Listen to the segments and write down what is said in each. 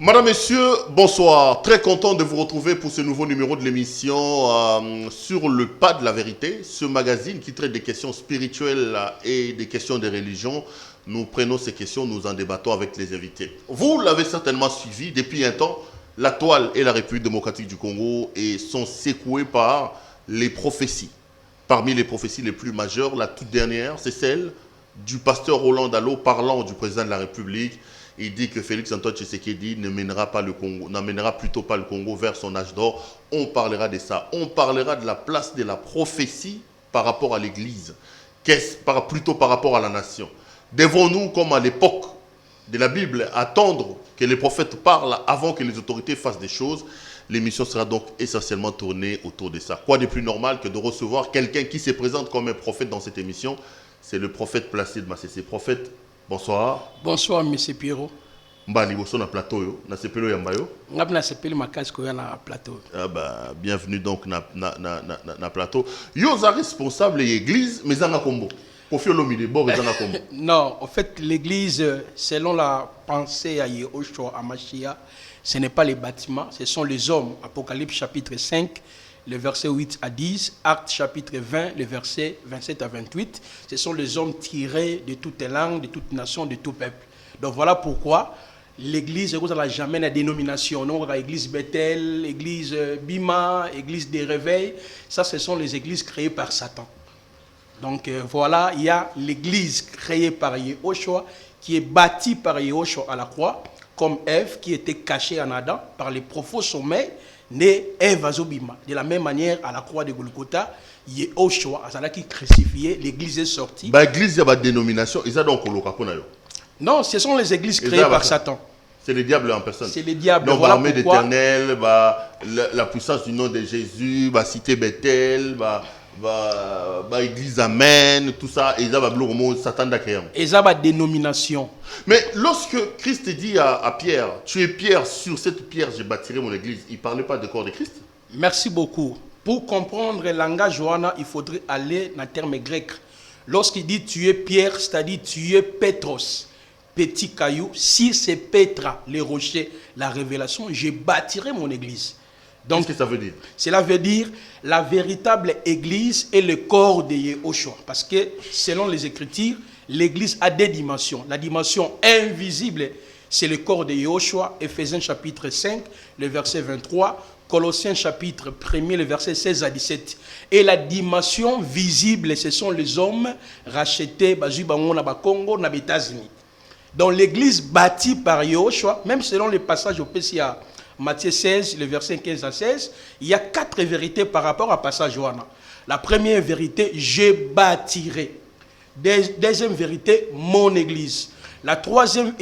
Madame, Messieurs, bonsoir. Très content de vous retrouver pour ce nouveau numéro de l'émission sur le pas de la vérité. Ce magazine qui traite des questions spirituelles et des questions de religion. Nous prenons ces questions, nous en débattons avec les invités. Vous l'avez certainement suivi depuis un temps. La toile et la République démocratique du Congo sont secouées par les prophéties. Parmi les prophéties les plus majeures, la toute dernière, c'est celle du pasteur Roland Dallot parlant du président de la République. Il dit que Félix Antoine Tshisekedi n'amènera plutôt pas le Congo vers son âge d'or. On parlera de ça. On parlera de la place de la prophétie par rapport à l'Église, plutôt par rapport à la nation. Devons-nous, comme à l'époque de la Bible, attendre que les prophètes parlent avant que les autorités fassent des choses? L'émission sera donc essentiellement tournée autour de ça. Quoi de plus normal que de recevoir quelqu'un qui se présente comme un prophète dans cette émission? C'est le prophète Placide Massessé. Prophète, bonsoir. Bonsoir, M. Pierrot. Mbali boso na plateau yo, na sepelo ya mbayo. Ngap na sepelo makasi ko na plateau. Ah bah bienvenue donc na plateau. Yo za responsable l'église mais zanga kombo. Kofi Olomide bo zanga kombo. Non, en fait l'église selon la pensée à Yehoshua à Machia, ce n'est pas les bâtiments, ce sont les hommes. Apocalypse chapitre 5 le verset 8 à 10, Actes chapitre 20, le verset 27 à 28. Ce sont les hommes tirés de toutes les langues, de toutes nations, de tout peuple. Donc voilà pourquoi l'église, vous n'avez jamais la dénomination. Non, l'église Bethel, l'église Bima, l'église des réveils. Ça, ce sont les églises créées par Satan. Donc voilà, il y a l'église créée par Yehoshua, qui est bâtie par Yehoshua à la croix, comme Ève, qui était cachée en Adam par les profonds sommets. Né Ève Azobima. De la même manière, à la croix de Golgotha, Yehoshua, à qui crucifié, l'église est sortie. L'église, il y a une dénomination, ils ont donc le. Non, ce sont les églises créées par Satan. C'est le diable en personne. C'est le diable. Donc, voilà l'armée d'éternel, la puissance du nom de Jésus, cité Bethel, église Amen, tout ça, et ça va Satan d'accueillir. Et ça va dénomination. Mais lorsque Christ dit à Pierre, tu es Pierre, sur cette pierre je bâtirai mon église, il ne parlait pas du corps de Christ? Merci beaucoup. Pour comprendre le langage Johanna, il faudrait aller dans le terme grec. Lorsqu'il dit tu es Pierre, c'est-à-dire tu es Pétros, petit caillou. Si c'est Pétra, les rochers, la révélation, je bâtirai mon église. Donc, qu'est-ce que ça veut dire? Cela veut dire la véritable église est le corps de Yehoshua. Parce que selon les Écritures, l'église a des dimensions. La dimension invisible, c'est le corps de Yehoshua. Éphésiens chapitre 5, le verset 23. Colossiens chapitre 1er, le verset 16 à 17. Et la dimension visible, ce sont les hommes rachetés au Congo, aux États-Unis. Dans l'église bâtie par Yehoshua, même selon les passages au PCA, Matthieu 16, le verset 15 à 16, il y a 4 vérités par rapport à passage Johanna. La première vérité, je bâtirai. Deuxième vérité, mon église. La troisième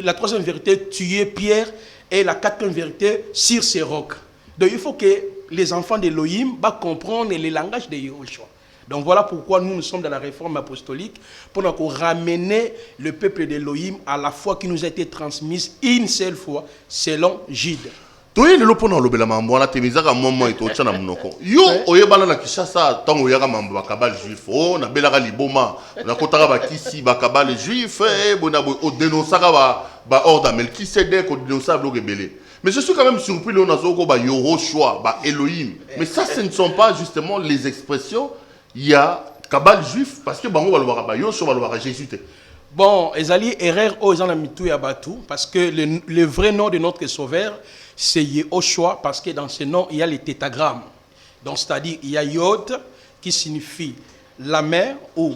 vérité, tu es Pierre. Et la quatrième vérité, sur ces rocs. Donc il faut que les enfants d'Élohim comprennent le langage de Yehoshua. Donc voilà pourquoi nous sommes dans la réforme apostolique, pour ramener le peuple d'Élohim à la foi qui nous a été transmise une seule fois, selon Gide. Toye lelo pona lobela mambo na temizaka momo etocha na munoko. Yo oyebana na Kishasa tango yaka mambo bakabal juif. Oh na belaka liboma na kotaka bakisi bakabal juif bona o dénonçaka ba ordre Melchisedec o dénonçaka bloc rebelle. Mais je suis quand même surpris là nazoko ba Yehoshua ba Elohim. Mais ça ce ne sont pas justement les expressions il y a kabal juif parce que bango balobaka ba Yehoshua balobaka Jésus. Bon, ezali erreur aux gens mitou ya batou parce que le vrai nom de notre sauveur c'est Yehoshua parce que dans ce nom il y a les tétagrammes. Donc c'est-à-dire il y a Yod qui signifie la mer ou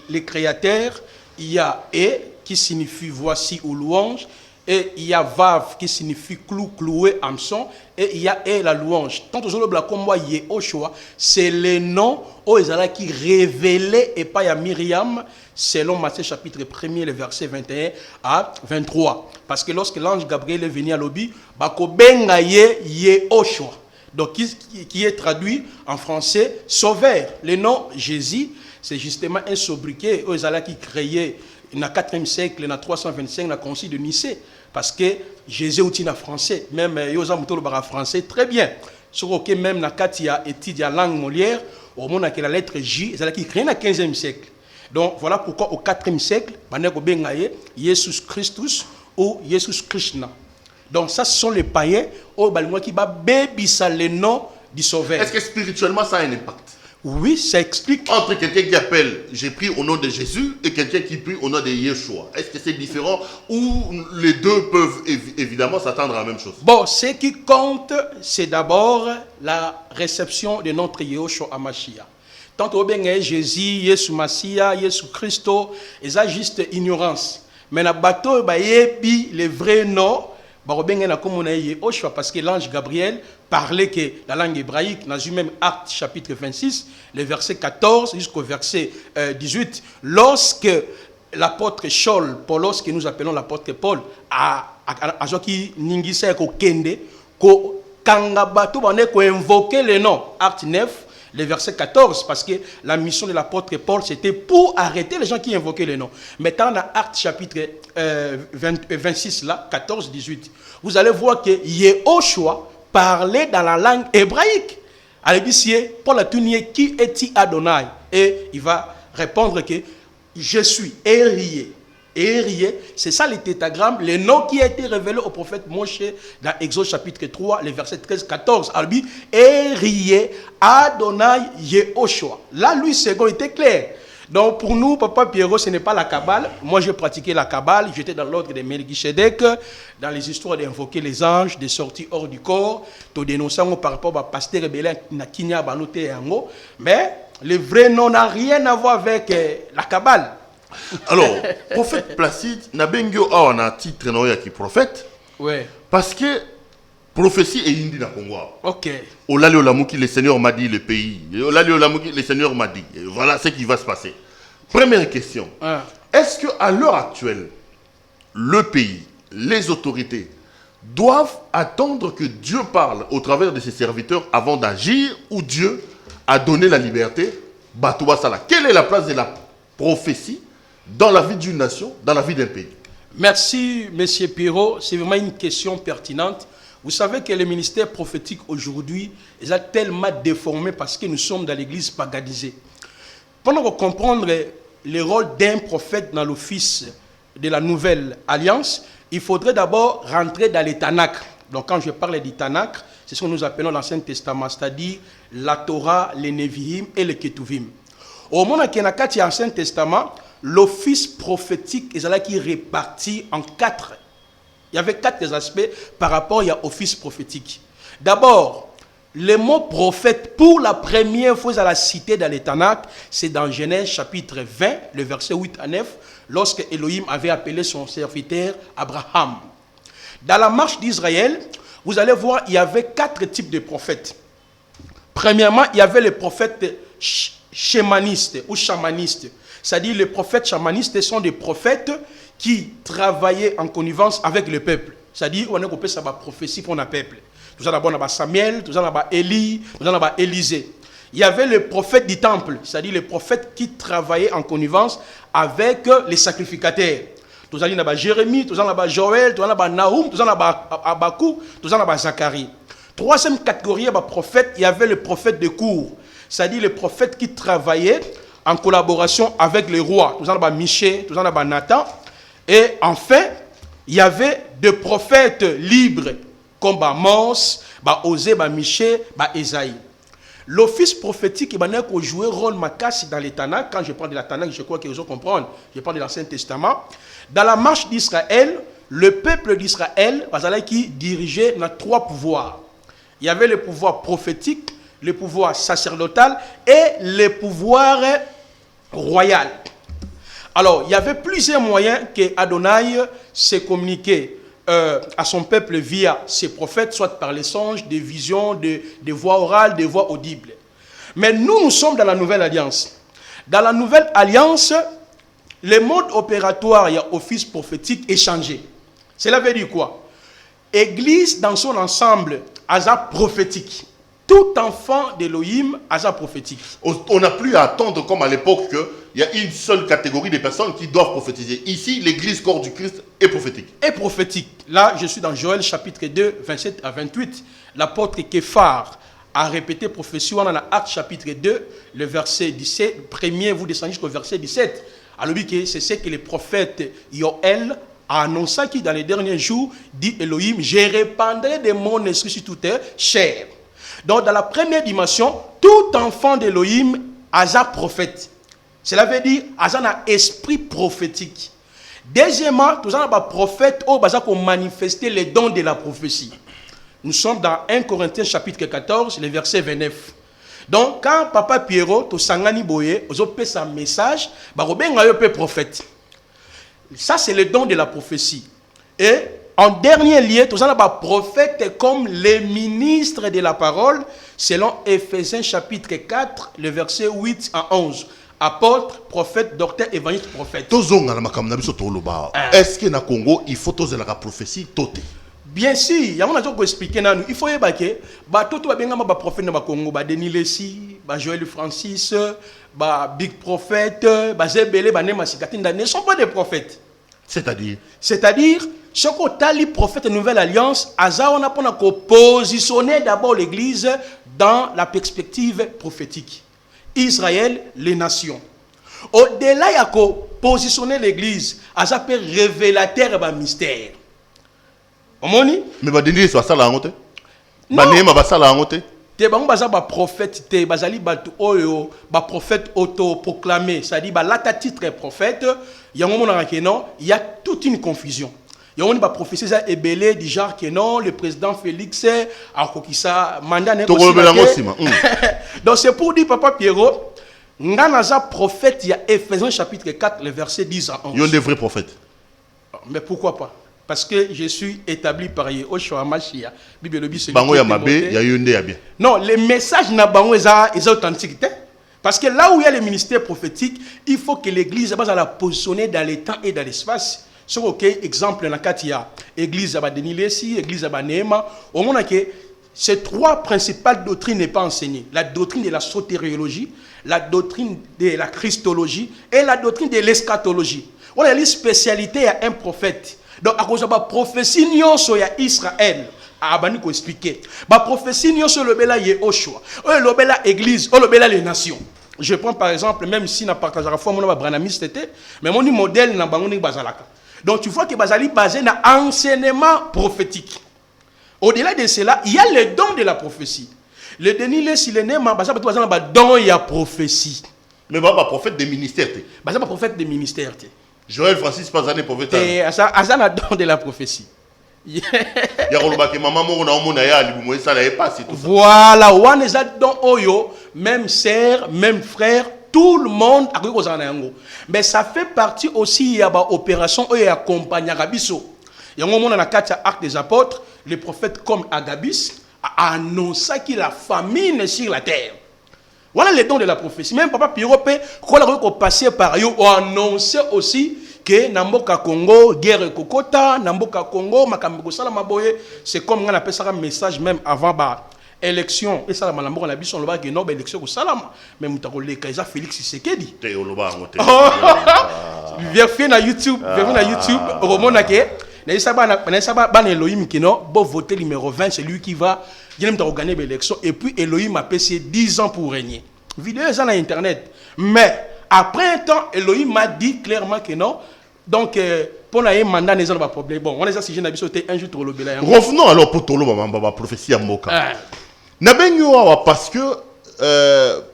le créateur, il y a E qui signifie voici ou louange, et il y a Vav qui signifie clou, cloué, hameçon, et il y a E la louange. Tant que je comme moi Yehoshua, c'est le nom où Israël qui révélé et pas à Myriam selon Matthieu chapitre 1er, le verset 21 à 23. Parce que lorsque l'ange Gabriel est venu à l'Obi, Bakobenga Yehoshua. Donc qui est traduit en français sauveur. Le nom Jésus, c'est justement un sobriquet où Israël qui créé dans le 4e siècle, dans 325, dans le concile de Nicée. Parce que Jésus est en français, même Yosa Moutolo Bara français, très bien. Sur que même dans Katia étude la langue Molière, au moment que la lettre J, c'est qui créé dans le 15e siècle. Donc voilà pourquoi au 4e siècle, Jésus Christus ou Jésus Krishna. Donc ça, ce sont les païens qui va bébisa le nom du sauveur. Est-ce que spirituellement ça a un impact? Oui, ça explique. Entre quelqu'un qui appelle j'ai pris au nom de Jésus et quelqu'un qui prie au nom de Yeshua, est-ce que c'est différent ou les deux peuvent évidemment s'attendre à la même chose? Bon, ce qui compte, c'est d'abord la réception de notre Yeshua Amashia. Tant que Jésus, Jésus Massia, Jésus Christo, et ça juste ignorance. Mais na bateau, le vrai nom, parce que l'ange Gabriel parlait que la langue hébraïque, dans même Acte chapitre 26, le verset 14 jusqu'au verset 18, lorsque l'apôtre Paul, Paulos, que nous appelons l'apôtre Paul, a invoqué le nom, Acte 9, le verset 14, parce que la mission de l'apôtre Paul, c'était pour arrêter les gens qui invoquaient le nom. Maintenant, dans Acte chapitre 26, là, 14, 18, vous allez voir que Yehoshua parlait dans la langue hébraïque. Alors, Paul a tenu qui est-il Adonai? Et il va répondre que je suis Erié. Erié, c'est ça le tétragramme, le nom qui a été révélé au prophète Moshe dans Exode chapitre 3, les versets 13-14. Alors, Erié, Adonai, Yehoshua. Là, lui, second était clair. Donc, pour nous, Papa Pierrot, ce n'est pas la Kabbale. Moi, j'ai pratiqué la Kabbale. J'étais dans l'ordre de Melchizedek, dans les histoires d'invoquer les anges, des sorties hors du corps, tout dénonçant par rapport à pasteur rebelle na Kinya Banote Yango. Mais le vrai nom n'a rien à voir avec la Kabbale. Alors, prophète Placide, Nabengyo a un titre qui prophète. Ouais. Parce que prophétie est indi na Congo. Ok. Olali Olamuki, le Seigneur m'a dit le pays. Olali Olamuki, le Seigneur m'a dit. Et voilà ce qui va se passer. Première question. Est-ce qu'à l'heure actuelle, le pays, les autorités doivent attendre que Dieu parle au travers de ses serviteurs avant d'agir, ou Dieu a donné la liberté? Batouba Sala. Quelle est la place de la prophétie dans la vie d'une nation, dans la vie d'un pays? Merci, M. Pirot. C'est vraiment une question pertinente. Vous savez que le ministère prophétique aujourd'hui est tellement déformé parce que nous sommes dans l'église paganisée. Pour comprendre le rôle d'un prophète dans l'office de la nouvelle alliance, il faudrait d'abord rentrer dans les Tanakh. Donc quand je parle du Tanakh, c'est ce que nous appelons l'Ancien Testament, c'est-à-dire la Torah, les Nevi'im et les Ketuvim. Au moment où il y a l'Ancien Testament, l'office prophétique est qui est réparti en quatre. Il y avait quatre aspects par rapport à l'office prophétique. D'abord, le mot prophète, pour la première fois à la cité dans les Tanakh, c'est dans Genèse chapitre 20, le verset 8 à 9, lorsque Elohim avait appelé son serviteur Abraham. Dans la marche d'Israël, vous allez voir, il y avait quatre types de prophètes. Premièrement, il y avait les prophètes chamanistes ou chamanistes. C'est-à-dire les prophètes chamanistes sont des prophètes qui travaillaient en connivence avec le peuple. C'est-à-dire on a coupé ça prophétie pour le peuple. Nous avons d'abord Samuel, nous avons Élie, nous avons Élisée. Il y avait les prophètes du temple, c'est-à-dire les prophètes qui travaillaient en connivence avec les sacrificateurs. Nous avons Jérémie, nous avons Joël, nous avons Nahum, nous avons Abakou, nous avons Zacharie. Troisième catégorie de prophètes, il y avait les prophètes de cour, c'est-à-dire les prophètes qui travaillaient en collaboration avec les rois. Nous avons Michée, nous avons Nathan. Et enfin, il y avait des prophètes libres comme Amos, Osée, Michée, Esaïe. L'office prophétique il joué un rôle macasse dans les Tanakh. Quand je parle de la Tanakh, je crois que vous comprendre. Je parle de l'Ancien Testament. Dans la marche d'Israël, le peuple d'Israël qui dirigeait dans trois pouvoirs. Il y avait le pouvoir prophétique, le pouvoir sacerdotal et le pouvoir royal. Alors, il y avait plusieurs moyens que Adonai s'est communiqué à son peuple via ses prophètes, soit par les songes, des visions, des voix orales, des voix audibles. Mais nous sommes dans la nouvelle alliance. Dans la nouvelle alliance, le mode opératoire, il y a office prophétique est changé. Cela veut dire quoi? Église dans son ensemble, hasard prophétique. Tout enfant d'Elohim, hasard prophétique. On n'a plus à attendre comme à l'époque qu'il y a une seule catégorie de personnes qui doivent prophétiser. Ici, l'église corps du Christ est prophétique. Est prophétique. Là, je suis dans Joël chapitre 2, 27 à 28. L'apôtre Képhar a répété prophétie dans Acte chapitre 2, le verset 17. Premier, vous descendez jusqu'au verset 17. Alors, c'est ce que le prophète Yoël annonçant qu'il dans les derniers jours, dit Elohim, je répandrai de mon esprit sur toute chair. Donc dans la première dimension, tout enfant d'Elohim a un prophète. Cela veut dire qu'il a un esprit prophétique. Deuxièmement, tous les prophètes ont manifesté les dons de la prophétie. Nous sommes dans 1 Corinthiens chapitre 14, le verset 29. Donc, quand Papa Pierrot, to sangani boye, ont fait un message, ils prophète. Ça, c'est le don de la prophétie. Et en dernier lieu, tous les prophètes comme les ministres de la parole, selon Éphésiens chapitre 4, le verset 8 à 11. Apôtre, prophète, docteur, évangéliste, prophète. Est-ce que dans le Congo, il faut que la prophétie tote? Bien sûr, il y a un autre expliquer. Il faut que tout le prophète dans Congo, Denis Lessi, Joël Francis, Big Prophète, Zebele, ne sont pas des prophètes. C'est-à-dire, ce que les prophètes de Nouvelle Alliance, on a positionner d'abord l'Église dans la perspective prophétique. Israël, les nations. Au-delà, il y a positionner l'Église à sa révélateur d'un mystère. Mais Denis, c'est ça la honte. Non. Te prophète, prophète autoproclamé, c'est-à-dire là titre prophète, il y a toute une confusion. Il y a une prophétie ébélée du genre que non, le président Félix a ça mandat. Donc c'est pour dire Papa Pierrot, Nganaza prophète, il y a Éphésiens chapitre 4, le verset 10 à 11. Il y a des vrais prophètes. Mais pourquoi pas? Parce que je suis établi par Yehoshua Mashiach. Non, les messages sont authentiques. Parce que là où il y a le ministère prophétique, il faut que l'Église la positionner dans le temps et dans l'espace. C'est ok, exemple, dans il y a l'Église de Denis Lessi, l'Église de Néma. Au moment que ces trois principales doctrines n'est pas enseignées. La doctrine de la sotériologie, la doctrine de la christologie et la doctrine de l'eschatologie. On a les spécialités à un prophète. Donc, à cause de la prophétie, il y a Israël. Il faut expliquer. La prophétie, il y a le Yehoshua. Le bela église, le bela les nations. Je prends par exemple, même si je partage la foi, mon branamiste, mais mon modèle n'a pas bazalaka. Donc, tu vois que Bazali basé dans l'enseignement prophétique. Au-delà de cela, il y a le don de la prophétie. Le Denis Lessi, le Néma, basé dans le don et la prophétie. Mais pas prophète des ministères. Basé dans prophète des ministères. Joël Francis pas un prophète. Et ça a don de la prophétie. Voilà, on est dans Oyo, même sœur, même frère, tout le monde a eu. Mais ça fait partie aussi de l'opération qui accompagne Agabiso. Il y a un moment dans la 4 actes des apôtres, les prophètes comme Agabis a annoncé qu'il y a la famine sur la terre. Voilà les dons de la prophétie. Même Papa Pirope, quand on a passé par eux, on a annoncé aussi que Namboka Congo, guerre Kokota, Namboka Congo, Makambo Salamaboye, c'est comme on appelle ça un message même avant l'élection. Et ça, on a vu son loba qui est non, l'élection au Salama. Mais on a vu Kaisa Félix Tshisekedi. Vérifiez na YouTube, au moment où Elohim qui non, bon voter numéro 20, c'est lui qui va gagner l'élection. Et puis Elohim a passé 10 ans pour régner. Vidéo est sur Internet. Mais après un temps, Elohim m'a dit clairement que non. Donc, pour un mandat, il n'y a pas de problème. Bon, on est assis, un jour trop le bel. Revenons alors pour Tolo, ma prophétie à Moka. Parce que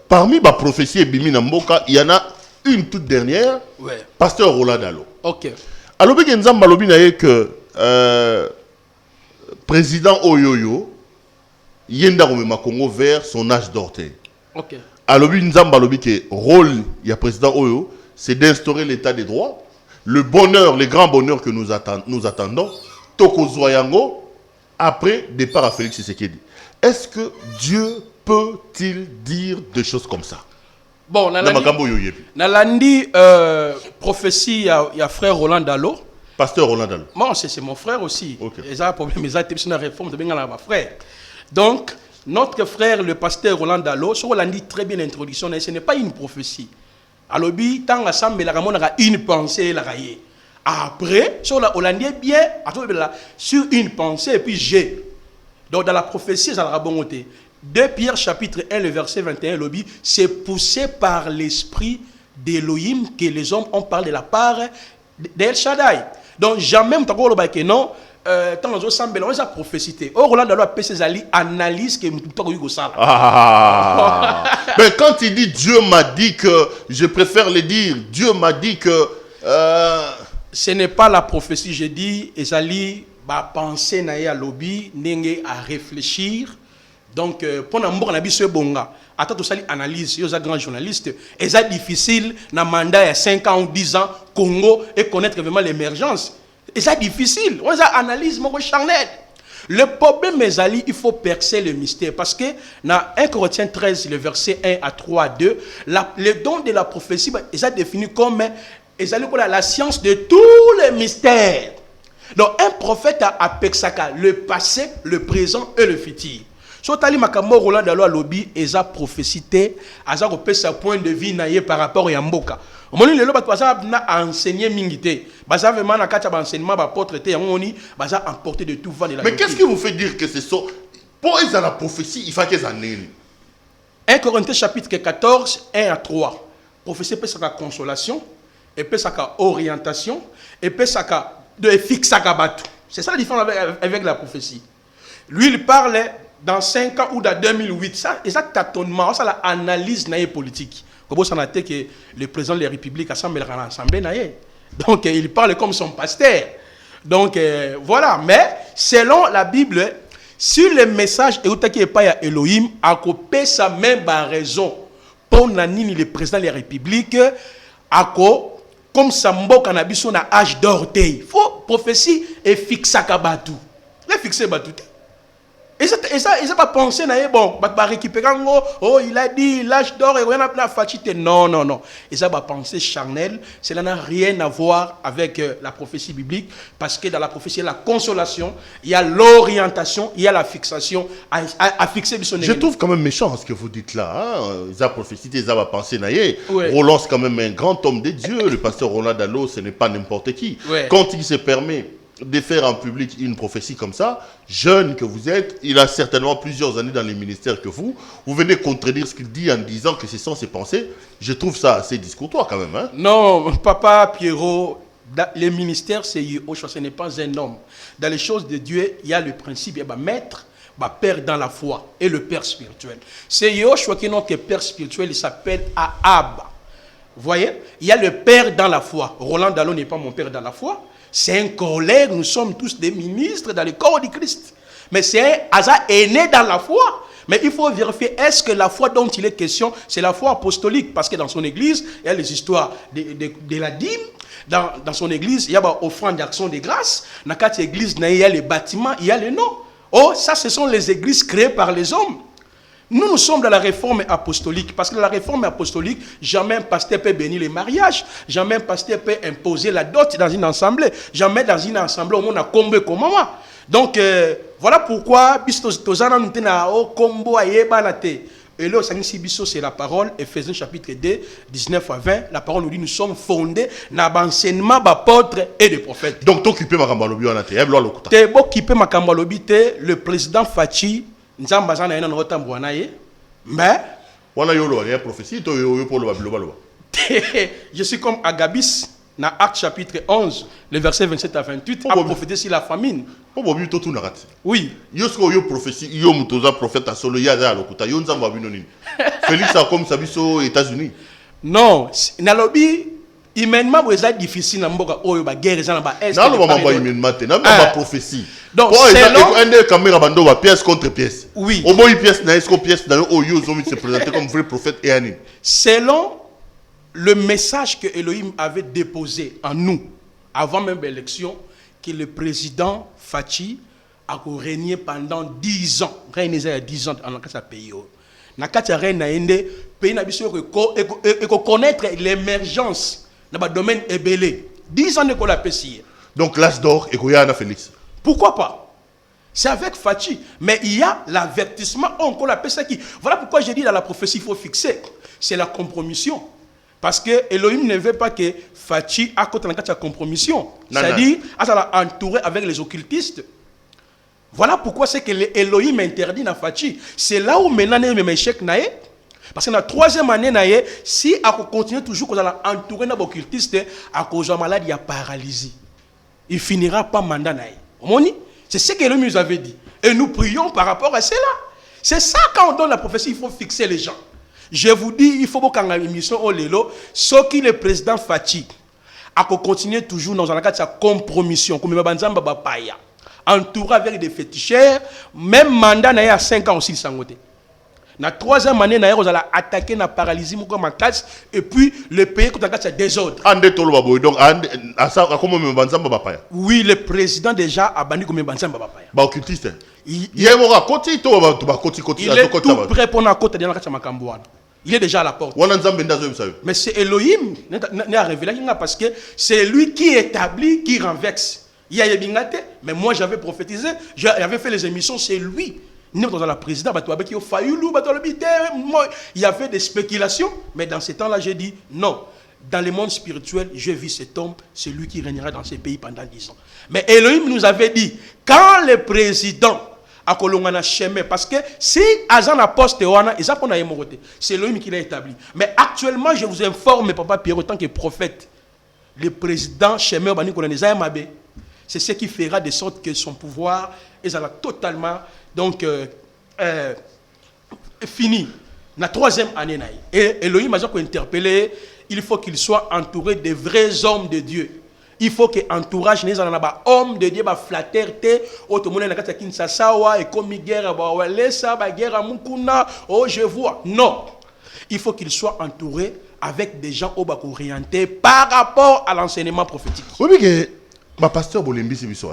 parmi ma prophétie et Bimi Namboka, il y en a une toute dernière. Ouais. Pasteur Roland Dalo. Ok. Alors, il y a que président Oyoyo, Yenda Romema Congo vers son âge d'or. Ok. Alors, le rôle du président Oyo, c'est d'instaurer l'état des droits. Le bonheur, le grand bonheur que nous attendons, Toko Zoyango, après départ à Félix Tshisekedi. Est-ce que Dieu peut-il dire des choses comme ça? Bon, Nalandi, prophétie, il y a frère Roland Dalo. Pasteur Roland Dalo. Moi, c'est mon frère aussi. Okay. Ils ont un problème, ils ont une réforme de ma frère. Donc, notre frère, le pasteur Roland Dalo, sur Rolandi, très bien l'introduction, ce n'est pas une prophétie. Alors, tant ensemble, il y a une pensée. Après, sur la Hollandie, bien, sur une pensée, et puis j'ai. Donc, dans la prophétie, ça va bonté. 2 Pierre, chapitre 1, le verset 21, c'est poussé par l'esprit d'Elohim que les hommes ont parlé de la part d'El Shaddai. Donc jamais on t'a dit que non. Tant que on a prophétie. Or Roland Dalo a fait ses alliés analyse que tout ça. Mais quand il dit Dieu m'a dit que, je préfère le dire, Dieu m'a dit que. Ce n'est pas la prophétie, j'ai dit, Ezali va penser à lobby, à réfléchir. Donc, pour nous, on a dit bonga. Attends, tout ça, analyse, il y a des grands journalistes. Et c'est difficile, dans le mandat il y a 5 ans ou 10 ans, Congo, et connaître vraiment l'émergence. Et c'est difficile. On a analyse, mon charnel. Le problème, Ezali, il faut percer le mystère. Parce que dans 1 Corinthiens 13, le verset 1 à 3 à 2, le don de la prophétie est défini comme la science de tous les mystères. Donc, un prophète a Pexaka, le passé, le présent et le futur. So tali makambo Roland Dalo lobby eza prophécité aza ko pesa point de vue naie par rapport à mboka. Omoni lelo ba twaza na enseigner mingité. Baza vraiment na kacha ba enseignement ba apôtre té ngoni baza emporter de tout vent de la. Mais qu'est-ce qui vous fait dire que c'est ça? Pour ils ont la prophétie, il faut qu'ils en aient. 1 Corinthiens chapitre 14 1 à 3. Prophétie pesa ka consolation et pesa ka orientation et pesa ka de fixaka batu. C'est ça la différence avec la prophétie. Lui il parle dans 5 ans ou dans 2008, ça, exact tâtonnement, ça l'analyse politique. Comme ça, on a dit que le président de la République assemblée à l'Assemblée. Donc, il parle comme son pasteur. Donc, voilà. Mais, selon la Bible, si le message est pas à Elohim, à couper sa même raison pour nanini le président de la République, à comme Sambo Cannabis, on a âge d'orteil. Il faut prophétie et fixer à Kabatou. Les fixer Batou. Et ça pas penser bon, va récupérer oh il a dit l'âge d'or et rien à fatiguer. Non. Et ça va penser charnel, cela n'a rien à voir avec la prophétie biblique parce que dans la prophétie il y a la consolation, il y a l'orientation, il y a la fixation à fixer son. Je trouve quand même méchant ce que vous dites là. La prophétie, ça va penser naïe. Ouais. Roland c'est quand même un grand homme de Dieu. Le pasteur Roland Dalo, ce n'est pas n'importe qui. Ouais. Quand il se permet de faire en public une prophétie comme ça, jeune que vous êtes, il a certainement plusieurs années dans les ministères que vous venez contredire ce qu'il dit en disant que ce sont ses pensées. Je trouve ça assez discourtois quand même. Hein? Non, papa Pierrot, les ministères, c'est Yehoshua, ce n'est pas un homme. Dans les choses de Dieu, il y a le principe, il y a maître, père dans la foi et le père spirituel. C'est Yehoshua qui est notre père spirituel, il s'appelle Ahab. Vous voyez, il y a le père dans la foi. Roland Dalo n'est pas mon père dans la foi. C'est un collègue, nous sommes tous des ministres dans le corps du Christ. Mais c'est un hasard aîné dans la foi. Mais il faut vérifier, est-ce que la foi dont il est question, c'est la foi apostolique? Parce que dans son église, il y a les histoires de la dîme. Dans son église, il y a offrande d'action de grâce. Dans cette église, il y a les bâtiments, il y a les noms. Oh, ça, ce sont les églises créées par les hommes. Nous sommes dans la réforme apostolique, parce que dans la réforme apostolique, jamais un pasteur peut bénir les mariages, jamais un pasteur peut imposer la dot dans une assemblée, jamais dans une assemblée où on a combo comme moi. Donc, voilà pourquoi, et là, c'est la parole, Ephésiens chapitre 2, 19 à 20, la parole nous dit, nous sommes fondés dans l'enseignement d'apôtres et de prophètes. Donc, t'occupes ma cambalobi, on a été, t'es occupé ma cambalobi, le président Fachi, mais je suis comme Agabis dans Actes chapitre 11 le verset 27 à 28 a prophété sur la famine. Oui. Félix a comme ça aux États-Unis. Non, nalobi humainement c'est difficile na mboka oyo ba guerre za na ba est. Non, ba humainement te na ba prophétie. Donc selon un caméra bando ba pièce contre pièce. Oui. Au moins pièce na est-ce pièce dans oyo zo se présenter comme vrai prophète et anim. Selon le message que Elohim avait déposé en nous avant même l'élection, que le président Fachi a régné pendant 10 ans. Régné il y a 10 ans dans ce pays. Na kati régné ende pays na biso ko connaître l'émergence dans le domaine ébélé. 10 ans de la PCI. Donc l'âge d'or et Goyana Félix. Pourquoi pas? C'est avec Fachi. Mais il y a l'avertissement encore la PCI. Voilà pourquoi j'ai dit dans la prophétie, il faut fixer. C'est la compromission. Parce que Elohim ne veut pas que Fachi a côté de la compromission. C'est-à-dire, elle a entouré avec les occultistes. Voilà pourquoi c'est que Elohim interdit na Fachi. C'est là où maintenant il y a un échec naïe. Parce que dans la troisième année, si on continue toujours à entourer les occultistes, à cause de la maladie, il y a paralysie. il finira pas mandat naï. C'est ce que Elohim nous avait dit. Et nous prions par rapport à cela. C'est ça, quand on donne la prophétie, il faut fixer les gens. Je vous dis, il faut qu'en émission au Lelo, ce qui le président Fachi a continué toujours dans la sa compromission, comme Banzamba Bapaya, entouré avec des féticheurs, même mandat naï à 5 ans aussi, sans côté. La troisième année, nous allons attaquer la paralysie et puis le pays contre le désordre. Oui, le président déjà a banni comme Banzamba Bapaya. Il est tout prêt pour la côte de la Makambouane. Il est déjà à la porte. Mais c'est Elohim qui a révélé parce que c'est lui qui établit, qui renverse. Il y a Yebingate, mais moi j'avais prophétisé, j'avais fait les émissions, c'est lui. Nous, dans la présidence, il y avait des spéculations, mais dans ce temps-là, j'ai dit non. Dans le monde spirituel, je vis cet homme, c'est lui qui régnera dans ces pays pendant 10 ans. Mais Elohim nous avait dit, quand le président a colongana chemin, parce que si Azan a posté, c'est Elohim qui l'a établi. Mais actuellement, je vous informe, Papa Pierre, en tant que prophète, le président chemin, c'est ce qui fera de sorte que son pouvoir est totalement donc fini. La troisième année, et Elohim a interpellé, il faut qu'il soit entouré de vrais hommes de Dieu. Il faut que l'entourage des hommes de Dieu flatter et comme guerre oh je vois. Non. Il faut qu'il soit entouré avec des gens orientés par rapport à l'enseignement prophétique. Oui, mais ma pasteur Bolembi c'est biso.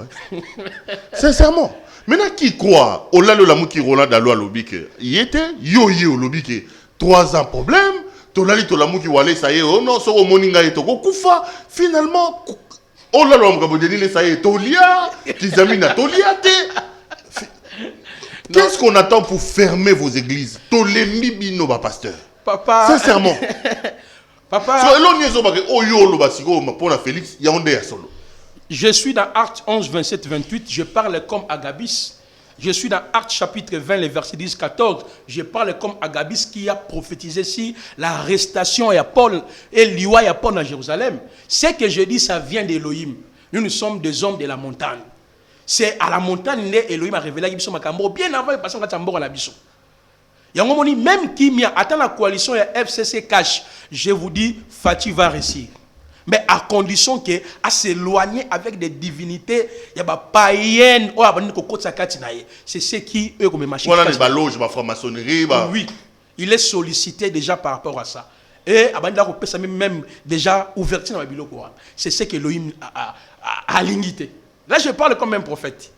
Sincèrement. Maintenant qui croit au lalo la mouki Roland Dalo alobi que il était yo alobi que 3 ans problème, tolali to la mouki wale ça y est oh non so moninga eto ko kufa finalement oh là là, on ça y est, Tolia, Kizamina, Tolia, qu'est-ce qu'on attend pour fermer vos églises? Tolémi bino, pasteur. Papa. Sincèrement. Papa. Je suis dans Actes 11, 27, 28. Je parle comme Agabus. Je suis dans Actes chapitre 20, les versets 10, 14. Je parle comme Agabus qui a prophétisé si l'arrestation à Paul et l'Iwa à Paul à Jérusalem. Ce que je dis, ça vient d'Elohim. Nous sommes des hommes de la montagne. C'est à la montagne que Elohim a révélé qu'il bien avant de passer à la Bissou. Même qui m'y attend la coalition et FCC cash, je vous dis, Fatih va réussir. Mais à condition qu'à s'éloigner avec des divinités, il y a des païennes, c'est ce qui, eux, comme machine. Oui, il est sollicité déjà par rapport à ça. Et même déjà ouverture dans la Bible. C'est ce que Elohim a limité. Là, je parle comme un prophète.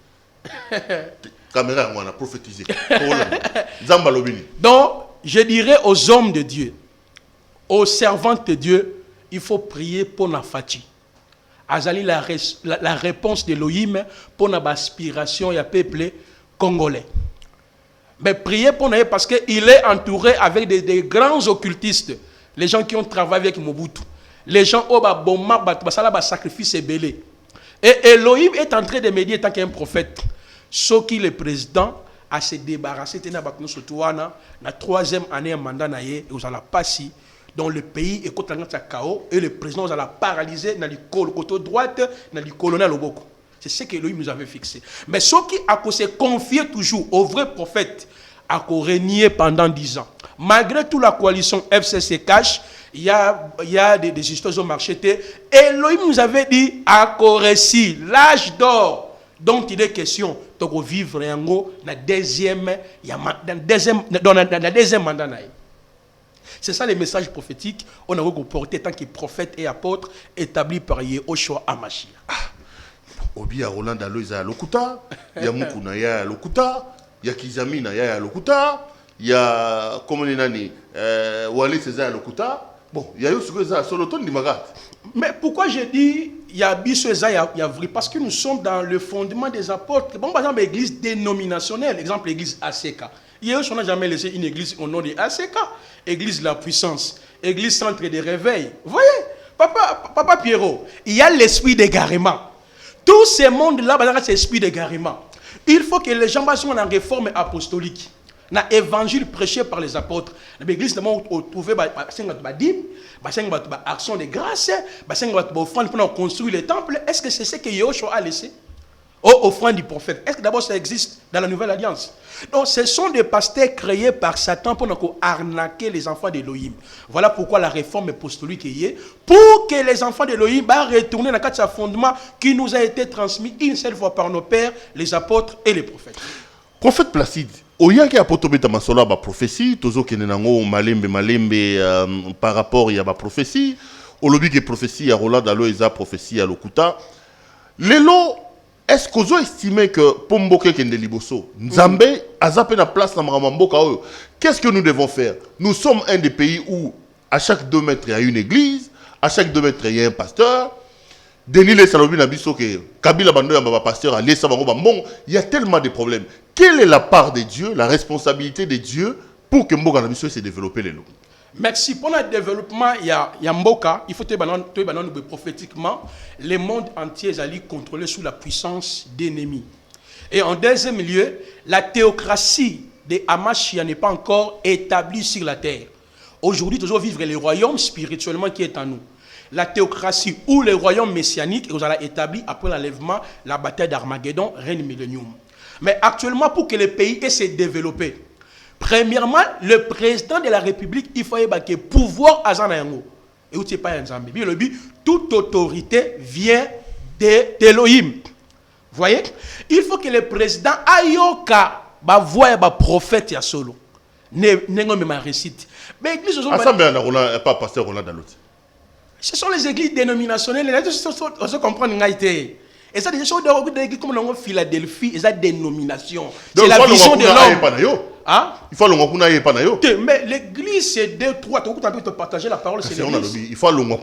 Caméra, on a prophétisé. Donc, je dirais aux hommes de Dieu, aux servantes de Dieu, il faut prier pour la fatigue. Azali la réponse d'Elohim pour l'aspiration du peuple congolais. Mais priez pour nous parce qu'il est entouré avec des grands occultistes. Les gens qui ont travaillé avec Mobutu. Les gens qui ont sacrifice et belé. Et Elohim est en train de me dire, tant qu'un prophète, ce qui le président a se débarrassé de la troisième année mandat et vous allez passer dans le pays est contre le chaos et le président va paralyser dans le côté droite dans le colonel Loboko. C'est ce que lui nous avait fixé. Mais ceux qui a se confié toujours au vrai prophète a régné pendant 10 ans. Malgré toute la coalition FCC cash, il y a des histoires au marché. Et lui nous avait dit à réussi l'âge d'or dont il est question de vivre dans la deuxième mandat. C'est ça les messages prophétiques on a reporté tant que prophète et apôtre établis par Yehoshua Amashia. Obi a Roland Dalo ya lokuta, ya Mukuna ya lokuta, ya Kizamina ya lokuta, ya comment nani Wale César lokuta. Bon, il y a eu ce que ça sur l'automne du Magat. Mais pourquoi je dis il y a Bisseza, il y a vrai parce que nous sommes dans le fondement des apôtres. Bon, par exemple, l'église dénominationnelle, exemple l'église ACK. Hier, on n'a jamais laissé une église au nom de ACK. Église de la puissance, église centre de réveil. Vous voyez, Papa Pierrot, il y a l'esprit d'égarement. Tout ce monde-là, c'est l'esprit d'égarement. Il faut que les gens soient en réforme apostolique. na évangile prêché par les apôtres. L'église notamment trouvé action de grâce, offrande pour construire les temples. Est-ce que c'est ce que Yahushua a laissé? Offrande du prophète. Est-ce que d'abord ça existe dans la nouvelle alliance? Donc ce sont des pasteurs créés par Satan pour arnaquer les enfants d'Élohim. Voilà pourquoi la réforme apostolique est pour que les enfants d'Élohim retournent dans le fondement qui nous a été transmis une seule fois par nos pères, les apôtres et les prophètes. Prophète Placide, oyaki apotobeta masola ba prophétie, tozo kenenango malembe par rapport à ba prophétie, olobi ke prophétie ya rola dalo eza prophétie ya lokuta. Lelo est-ce que vous estimez que Pomboke kende liboso, Nzambe azape na place na makamboka oyo? Qu'est-ce que nous devons faire? Nous sommes un des pays où à chaque 2 mètres il y a une église, à chaque 2 mètres il y a un pasteur. Denis les Salobi na biso ke Kabila bando ya pasteur ali sa bango bon, il y a tellement de problèmes. Quelle est la part de Dieu, la responsabilité de Dieu pour que Mboka na biso se développe les lots? Merci. Pour le développement, il y a Mboka, il faut que prophétiquement, le monde entier est contrôlé sous la puissance d'ennemis. Et en deuxième lieu, la théocratie de Hamashia n'est pas encore établie sur la terre. Aujourd'hui, toujours vivre le royaume spirituellement qui est en nous. La théocratie ou le royaume messianique est établi après l'enlèvement, la bataille d'Armageddon, règne millénium. Mais actuellement, pour que le pays se développe, premièrement, le président de la République, il faut que le pouvoir à Zanayango. Et où c'est pas un Zambie. Le but, toute autorité vient d'Elohim. Vous voyez? Il faut que le président ayoka ba voix ba prophète ya solo. Nengo me ma récite. Mais l'église pas pasteur Roland Dalotti. Ce sont les églises dénominationnelles. On se comprend ngaïté. Et ça, des choses de l'église comme dans Philadelphie, c'est la dénomination. C'est la vision de l'homme. Hein? Il faut mais l'église, c'est 2, 3. Tu peux partager la parole, c'est l'église. Il faut nouveau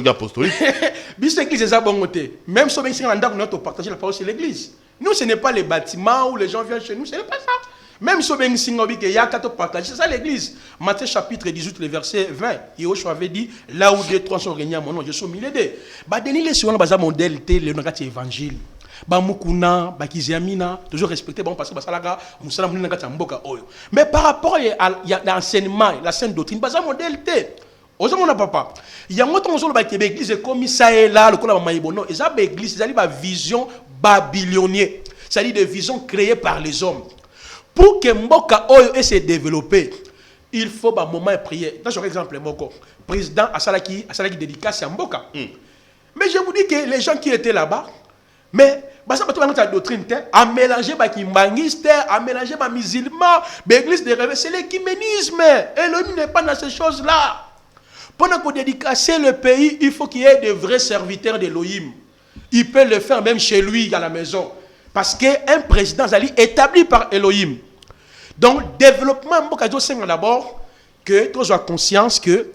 apostolique. L'église, c'est bon côté. Même si on partager la parole, c'est l'église. Nous, ce n'est pas les bâtiments où les gens viennent chez nous, ce n'est pas ça. Même si on c'est ça l'église. Matthieu chapitre 18, le verset 20. Yahushua avait dit, là où 2, 3 sont réunis à mon nom, je suis au milieu d'eux. Denis les sur le modèle, le évangile. Mukuna, Kiziamina, toujours respecté, parce que Basalaga, Moussala Moulinagata Mboka Oyo. Mais par rapport à l'enseignement, la sainte doctrine, Baza modèle. Oza mon papa. Il y a un autre chose qui est l'église comme ça est là, le coup de Maïbono. Et ça, l'église, c'est une vision babylonienne. C'est-à-dire des visions créées par les hommes. Pour que Mboka Oyo se développe, il faut un moment de prière. Dans un exemple, Moko, président Asalaki dédicace à Mboka. Mais je vous dis que les gens qui étaient là-bas, mais la doctrine a mélangé les kimbangiste, a mélangé les musulmans, l'église de réveil, c'est l'écuménisme. Elohim n'est pas dans ces choses-là. Pour dédicacer le pays, il faut qu'il y ait de vrais serviteurs d'Elohim. Il peut le faire même chez lui, à la maison. Parce qu'un président est établi par Elohim. Donc, développement, c'est d'abord que tu aies conscience que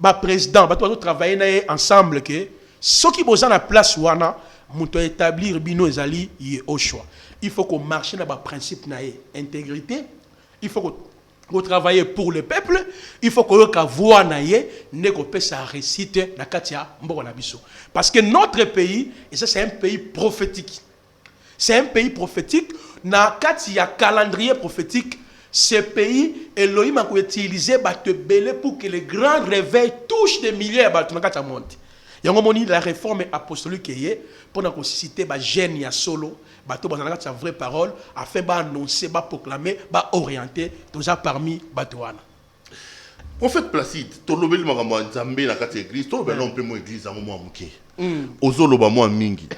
le président va travailler ensemble. Que ceux qui sont à la place, ils doivent établir Bino Ezali au choix. Il faut qu'on marche dans le principe d'intégrité. Il faut qu'on travaille pour le peuple. Il faut qu'on voit que ça récite la Katia Mbonabiso. Parce que notre pays, et ça c'est un pays prophétique. C'est un pays prophétique. Dans le calendrier prophétique, ce pays, Elohim a utilisé pour que les grands réveils touchent des milliers de monde. Il y a la réforme apostolique qui est pour susciter les jeunes ya solo, la vraie parole, afin d'annoncer, de proclamer, d'orienter, tout ça parmi les gens. Prophète Placide, tu as dit que Nzambe na kati église, tu as dit que l'église a un ozolo ba moi mingi.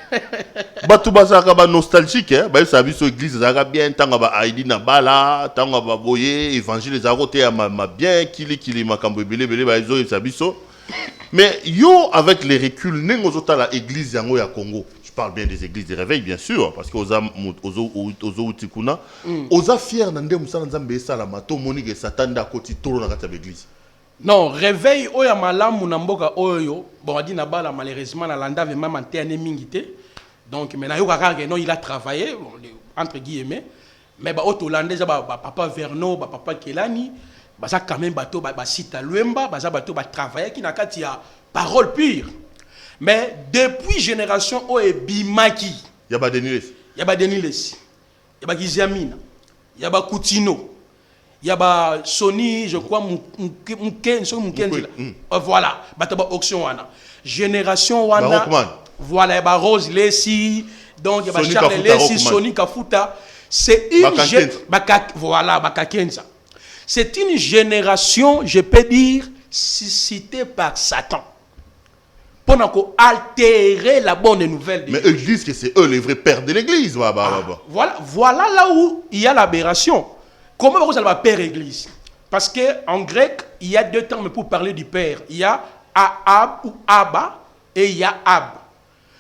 Batu bazaka ba nostalgique, ba ça biso église zaka bien tanga ba ID na bala, tanga ba boye évangile za côté ma bien kili makambo belé ba zo ça biso. Mais yo avec les reculs nengo zota la église yango ya Congo. Je parle bien des églises de réveil bien sûr parce que ozo utikuna, oza fier na ndem musala nzambe esala to monique satanda koti tolo na kati ya église. Non, réveil oya malamu na mboka oyo, bon dit na bala malheureusement na landa vraiment antenne mingité. Donc maintenant non il a travaillé entre guillemets mais ba auto landais papa Verno, papa Kelani, ça quand même bateau sita Luemba, bateau travailler qui na kati ya parole pure. Mais depuis génération o e bimaki, ya ba Deniles. Ya ba Deniles. y a Giziamina, il y a Coutinho, il y a Sony, je crois, voilà, auction wana. Génération wana. Voilà, il y a Rose Lessi, donc il y a Charles Lessi, Sony Kafuta. C'est une voilà, Bakakenza. C'est une génération, je peux dire, suscitée par Satan. Pour altérer la bonne nouvelle. Mais eux disent que c'est eux les vrais pères de l'église. Voilà là où il y a l'aberration. Comment vous allez père église? Parce qu'en grec, il y a deux termes pour parler du père. Il y a Ahab ou Abba et il y a Ab.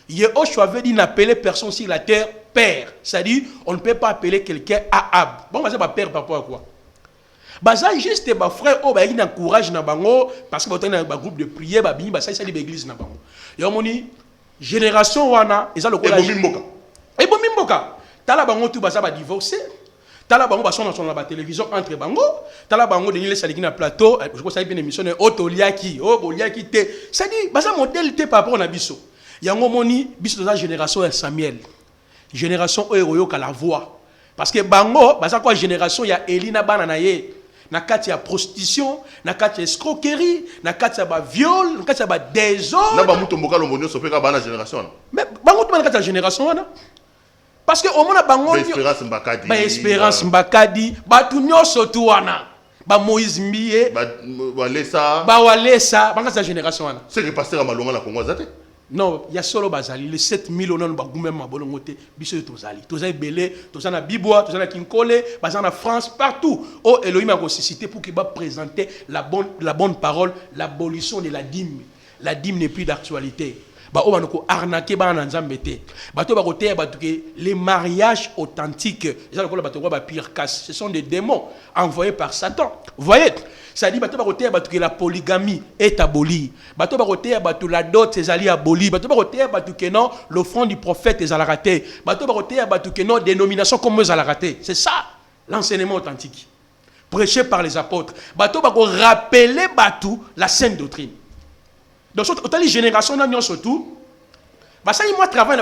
Yehoshua veut dire n'appeler personne sur la terre père. C'est-à-dire, on ne peut pas appeler quelqu'un Ahab. Bon, c'est pas père par rapport à quoi? Baza juste ba frère oh ba il encourage na bango parce que ba un groupe de prière ba bini ba ça c'est l'église na bango. Yo moni génération wana eza lokola et bon mimboka. Tala bango tout baza ba divorcer. Tala bango ba sona na ba télévision entre bango. Tala bango de l'île saliki na plateau, je crois ça une émission Otoliaki, oh Boliaki te. Ça dit baza modèle te par rapport na biso. Yango moni biso za génération El Samuel. Génération oyo ka la voix. Parce que bango baza quoi génération ya Elina bana na ye. Na kati ya prostitution, na kati ya escroquerie, na kati ya ba viol, na kati ya ba désordre. Na ba muto mboka lomonyo sopeka bana génération. Mais bango to na kati ya génération wana. Parce que au moins bango Espérance Mbakadi. Ba Espérance Mbakadi, ba tout nyoso tu wana. Ba Moïse Mbiye, ba Walesa. Ba Walesa, bango kati ya génération wana. C'est que pasteur Malonga na Congo azate. Non, il y a solo bazali, les 7000 on ba goumem bolongote, biso tozali. Tozali belé, tozali na Biboa, tozali na Kinkole, bazali na France partout. Oh Elohim a ressuscité pour qu'il va présenter la bonne parole, l'abolition de la dîme. La dîme n'est plus d'actualité. Ba o banoko arnaquer ba na nzambe te. Ba to ba kote ba que les mariages authentiques, ça le ba to ba pire casse, ce sont des démons envoyés par Satan. Vous voyez? Ça dit bato ba kote ba que la polygamie est abolie. Bato ba kote ba la dot c'est ali abolie. Bato ba kote ba que non l'offrande du prophète est raté. Bato ba kote ba que non dénomination comme eux raté. C'est ça l'enseignement authentique prêché par les apôtres. Bato ba ko rappeler batou la sainte doctrine. Donc, autant les générations n'ont surtout. Moi, travaille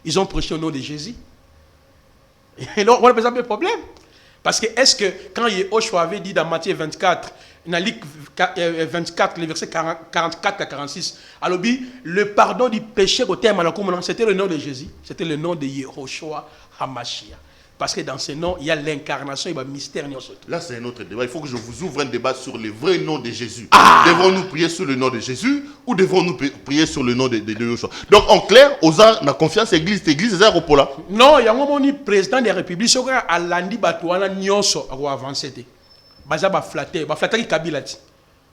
ils ont prêché au nom de Jésus. Et là, on a besoin de problème. Parce que, est-ce que, quand Yehoshua avait dit dans Matthieu 24, dans Luc 24, les versets 44 à 46, alors, le pardon du péché au terme, c'était le nom de Jésus. C'était le nom de Yehoshua Hamashiach. Parce que dans ce nom, il y a l'incarnation et le mystère. Là, c'est un autre débat. Il faut que je vous ouvre un débat sur le vrai nom de Jésus. Devons-nous prier sur le nom de Jésus ou devons-nous prier sur le nom de Yoshua? Donc, en clair, aux gens, la confiance église, c'est un repos là. Non, il y a un président de la République. Si on a lundi, Batouana, Nyonso, a avancé. Baza ba flatter qui Kabila.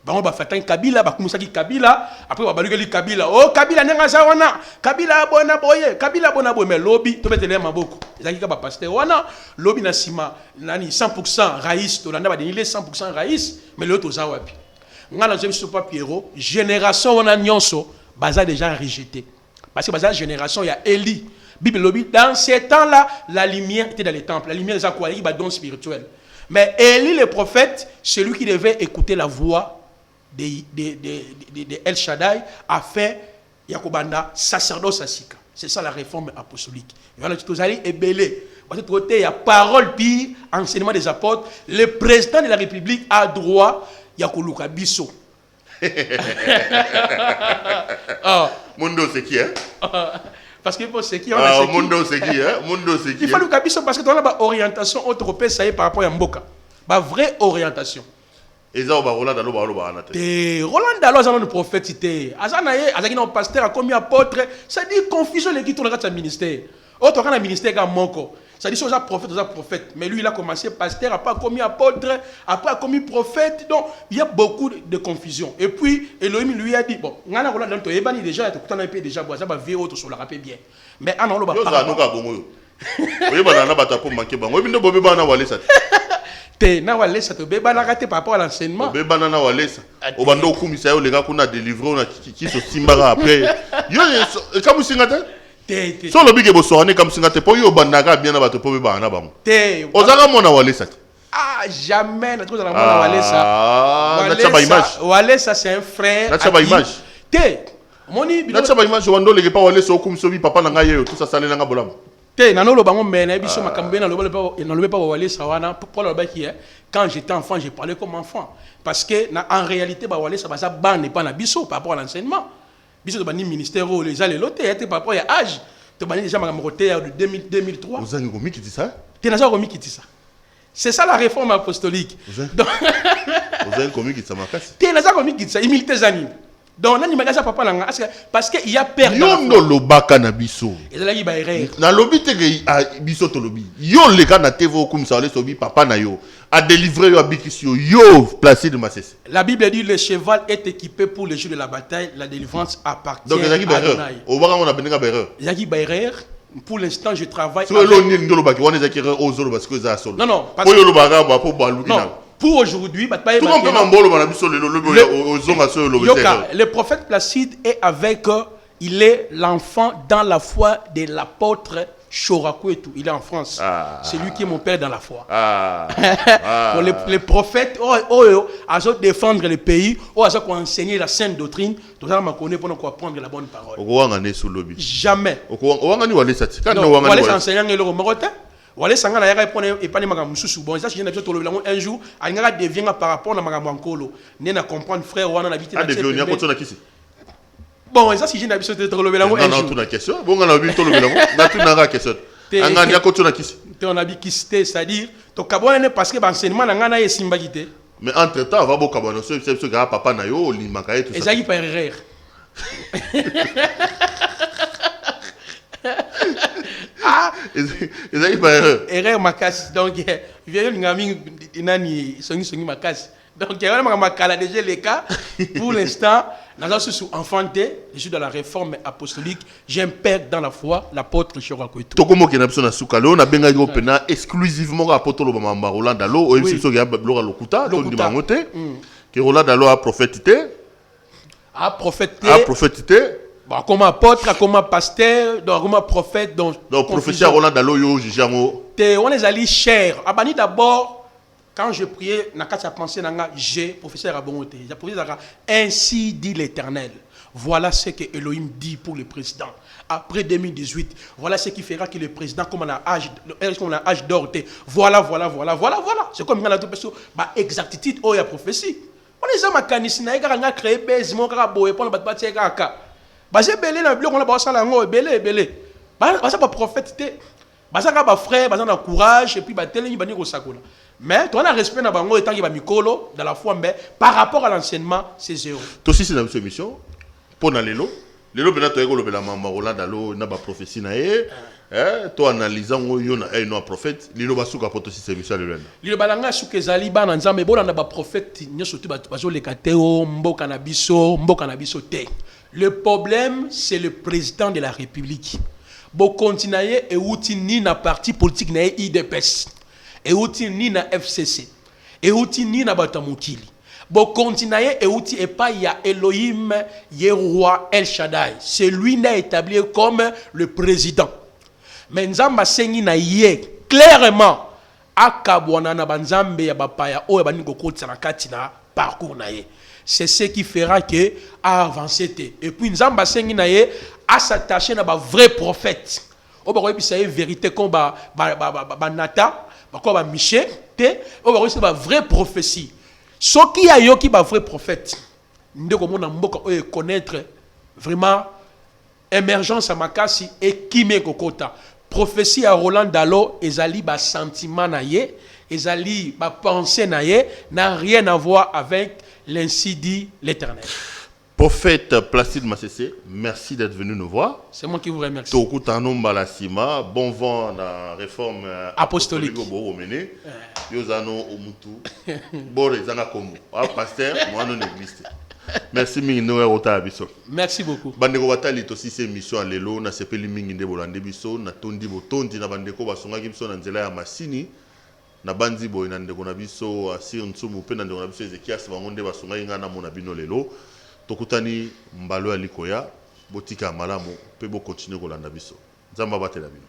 Bango ba flatter Kabila, ba kumusa ki Kabila, après ba baluka li Kabila. Oh Kabila nenga za wana. Kabila bona boye, Kabila bona boye mais lobby to metele maboko. Ezaki ka ba pasteur wana, lobby na sima nani 100% raïs to landa ba denile 100% raïs, mais l'autre za wapi. Ngala je suis pas Pierrot, génération wana nyonso baza déjà rejeté. Parce que baza génération il y a Élie. Bible lobby dans ces temps-là, la lumière était dans les temples. La lumière des quoi, il ba don spirituel. Mais Élie le prophète, celui qui devait écouter la voix de El Shaddai a fait Yakobanda sacerdoce asika. C'est ça la réforme apostolique. Voilà, tu es belé. Il y a parole pire, enseignement des apôtres. Le président de la République a droit Yakoluka Bisso. Mundo c'est qui hein? Parce que c'est qui Mundo c'est qui hein? Mundo c'est qui? Il faut le Bisso parce que tu as une orientation autre ça y est par rapport à Mboka. Une vraie orientation. Et ça, Roland Dalo, Roland Dalo, c'est un prophète. Azanaye, Azakina, pasteur, a commis apôtre. Ça dit confusion, les qui tournent dans le ministère. Autre qu'un ministère, un monco. Ça dit, c'est un prophète. Mais lui, il a commencé pasteur, après a commis apôtre, après a commis prophète. Donc, il y a beaucoup de confusion. Et puis, Elohim lui a dit, bon, on a Roland Dalo, il a déjà, tout un peu déjà, ça va vivre autre sur la rappel bien. Mais on a le na walesa to beba na raté par rapport à l'enseignement beba na walesa obando kumisa yo lenga kuna délivrer na ki so simbara après yo comme singate te so lo bige bo soane comme singate po yo bandaka bien na bato po beba na bango te ozaka mona walesa jamais na trouve na mona walesa na tchaba image walesa c'est un frère na tchaba image te Moni na tsa ba image wando leke pa wale so kum sobi papa na ngaye tout ça sale na bolam te na lo bango mena biso makambe na lo pas wale sawana pour le baki quand j'étais enfant je parlais comme enfant parce que en réalité ba wale ça ba ban n'est pas na biso par rapport à l'enseignement biso de bani ministère les allez loté était par rapport à âge to bani déjà makambo de 2003 vous avez gomi qui dit ça te na za gomi qui dit ça c'est ça la réforme apostolique vous avez gomi qui ça makasi te na za gomi qui dit ça humilité zani donc nani magaza papa langa parce que il y a peur yo no lobaka na biso ezalaki ba erreur na lobi te ke biso to lobi yo le ka na tevo kum sa wale sobi papa na yo a délivré yo abikisi yo placé de Masese. La Bible dit le cheval est équipé pour le jour de la bataille, la délivrance appartient donc ezalaki ba erreur o baka on a benga ba erreur ezalaki ba erreur pour l'instant je travaille so lo ni ngolo baki wana ezalaki erreur ozolo parce que za solo non parce que yo lo baka ba po ba lukina pour aujourd'hui, le prophète Placide est avec, il est l'enfant dans la foi de l'apôtre Chorakouetou. Il est en France. C'est lui qui est mon père dans la foi. Les prophètes, ils ont défendre le pays, ils ont enseigné la sainte doctrine. Tout ça, on connaît pour apprendre la bonne parole. Jamais. Wale sangana yaka epone epani maka mususu bon ça je n'ai pas tolobela un jour alingaka devient par rapport na makambo ankolo ne na comprendre frère wana na biti na devient ko tona kisi bon ça si je n'ai pas tolobela un jour non tout na question bon na bi tolobela na tout na question anga nya ko tona kisi te on a bi kisté c'est-à-dire to kabona parce que enseignement na ngana yesimba kité mais entre temps va boka bano ce gars papa na yo limaka et tout ça ezaki par erreur erreur makasi donc vieux ngami nani songi makasi donc il y a makala déjà les cas pour l'instant dans sous enfanté je suis dans la réforme apostolique j'ai un père dans la foi l'apôtre Chorakouetou tokomo ke na biso na sukalo na benga yo pena exclusivement apôtre lo mamba Roland Dalo o biso ke bloka lokuta to ndi mangote que Roland Dalo a prophétité comme apôtre, comme pasteur, comme prophète, donc professeur Roland Dalo yo jijango. On est allé cher. Abani d'abord quand je priais na kati pensée nanga j'ai professeur abongote. J'ai professeur ainsi dit l'Éternel. Voilà ce que Elohim dit pour le président. Après 2018, voilà ce qui fera que le président comme on a âge d'or. Voilà. C'est comme on a tout personne ba exactitude oh ya prophétie. On les a makanisi na ega créé base mon kaka boye pour le battre kaka. Basé belé na biloko na ba sala ngo belé basa ba prophète basa ka ba frère basa na courage et puis ba telemi bani ko sakola mais toi na respect na bango etant ki ba mikolo dans la foi mais par rapport à l'enseignement c'est zéro to si c'est dans cette émission pour na lelo bena to eko lobela mama Roland Dalo na ba prophétie na to analysant yo na no prophète lilo basuka poto si c'est émission lelo lilo balanga suka ezali bana nzambe bona na ba prophète nyoso tu bazo lekateo mboka na biso te. Le problème, c'est le président de la République. Bon, continuer et outil ni na parti politique na IDPS, et outil ni na FCC, et outil ni na Batamukili. Bon, continuer et outil et pas il y a Elohim, Yehoua El Shaddai. C'est lui n'a établi comme le président. Mais Nzamba sengi na yé clairement akabwana na banzambe ya bapaya o ya baniko kotsa na katina parcours na yé. C'est ce qui fera que à avancer. Et puis Nzamba sengi na ye à s'attacher à un vrai prophète. On va dire une vérité comme Nata, comme Michel, on va dire une vraie prophétie. Ce qui a yo qui est un vrai prophète, nous devons connaître vraiment émergence à Makasi et qui met Kokota. Prophétie à Roland Dalo, ezali ba sentiment na ye, ezali ba pensée na ye, n'a rien à voir avec l'ainsi dit l'Éternel. Prophète Placide Masese, merci d'être venu nous voir. C'est moi qui vous remercie. Tokutano Balasima, bon vent dans la réforme apostolique. Yozano Omutu, Borezana Komo, pasteur, moi non église. Merci Minginoe Rota Abiso. Merci beaucoup. Bandeko Watali aussi cette mission à Lelo, na sepeli Minginde Bolande Biso, na Tondi Botondi, na Bandeko Basonga Gibson, na Nzela ya Masini. Na bandi boy na ndeko na biso asir nsumu pe na ndeko na biso Ezekias bangonde basonga inga na mona bino lelo tokutani mbalo ya likoya botika malamu pe bo continuer kolanda biso nzamba batela bino.